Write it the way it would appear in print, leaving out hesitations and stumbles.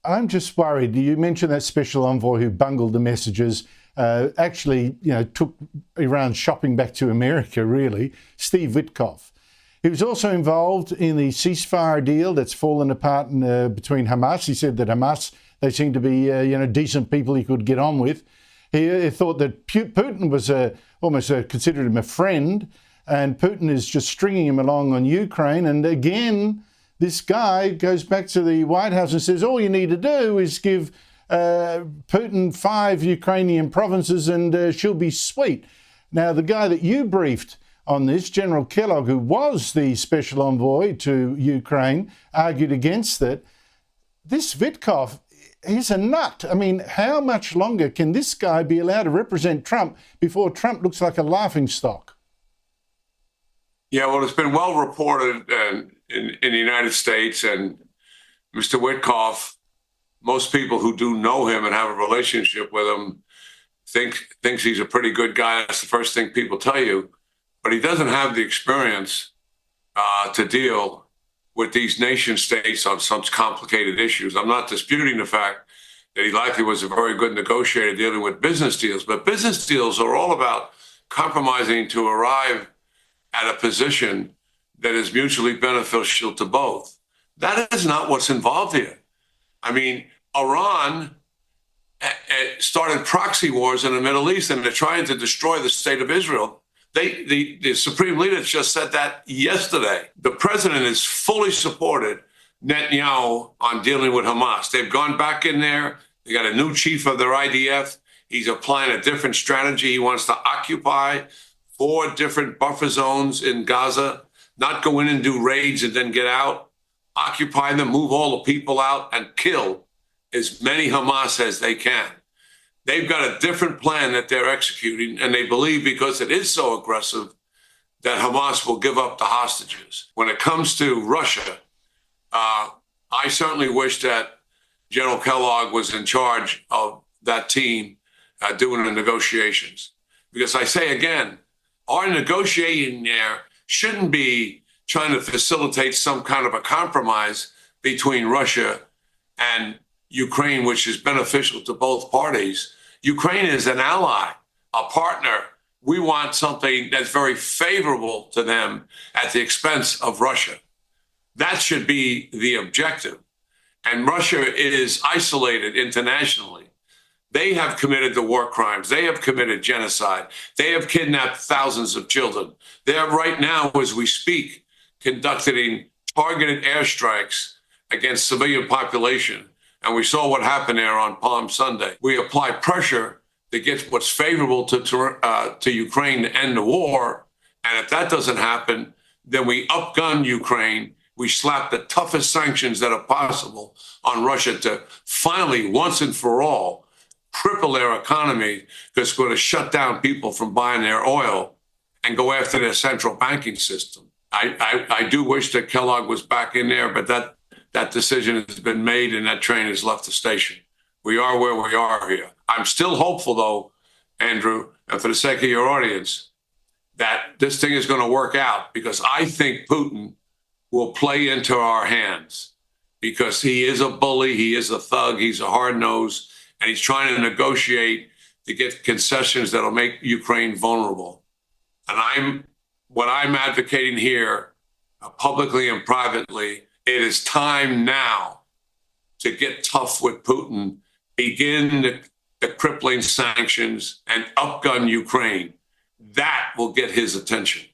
I'm just worried. You mentioned that special envoy who bungled the messages, actually, took Iran shopping back to America, really, Steve Witkoff. He was also involved in the ceasefire deal that's fallen apart between Hamas. He said that Hamas, they seem to be, decent people he could get on with. He thought that Putin was almost considered him a friend, and Putin is just stringing him along on Ukraine. And again, this guy goes back to the White House and says, all you need to do is give Putin 5 Ukrainian provinces and she'll be sweet. Now, the guy that you briefed on this, General Kellogg, who was the special envoy to Ukraine, argued against it. This Witkoff, he's a nut. I mean, how much longer can this guy be allowed to represent Trump before Trump looks like a laughingstock? Yeah, well, it's been well reported in the United States, and Mr. Witkoff, most people who do know him and have a relationship with him thinks he's a pretty good guy. That's the first thing people tell you. But he doesn't have the experience to deal with these nation states on such complicated issues. I'm not disputing the fact that he likely was a very good negotiator dealing with business deals, but business deals are all about compromising to arrive at a position that is mutually beneficial to both. That is not what's involved here. I mean, Iran started proxy wars in the Middle East, and they're trying to destroy the state of Israel. The supreme leader just said that yesterday. The president has fully supported Netanyahu on dealing with Hamas. They've gone back in there. They got a new chief of their IDF. He's applying a different strategy. He wants to occupy 4 different buffer zones in Gaza, not go in and do raids and then get out, occupy them, move all the people out, and kill as many Hamas as they can. They've got a different plan that they're executing, and they believe because it is so aggressive that Hamas will give up the hostages. When it comes to Russia, I certainly wish that General Kellogg was in charge of that team doing the negotiations. Because I say again, our negotiating there shouldn't be trying to facilitate some kind of a compromise between Russia and Ukraine, which is beneficial to both parties. Ukraine is an ally, a partner. We want something that's very favorable to them at the expense of Russia. That should be the objective. And Russia is isolated internationally. They have committed the war crimes. They have committed genocide. They have kidnapped thousands of children. They are right now, as we speak, conducting targeted airstrikes against civilian population. And we saw what happened there on Palm Sunday. We apply pressure to get what's favorable to Ukraine to end the war. And if that doesn't happen, then we upgun Ukraine. We slap the toughest sanctions that are possible on Russia to finally, once and for all, cripple their economy, because it's going to shut down people from buying their oil and go after their central banking system. I do wish that Kellogg was back in there, but that decision has been made and that train has left the station. We are where we are here. I'm still hopeful, though, Andrew, and for the sake of your audience, that this thing is going to work out, because I think Putin will play into our hands, because he is a bully, he is a thug, he's a hard-nosed, and he's trying to negotiate to get concessions that'll make Ukraine vulnerable. And what I'm advocating here, publicly and privately, it is time now to get tough with Putin, begin the crippling sanctions, and upgun Ukraine. That will get his attention.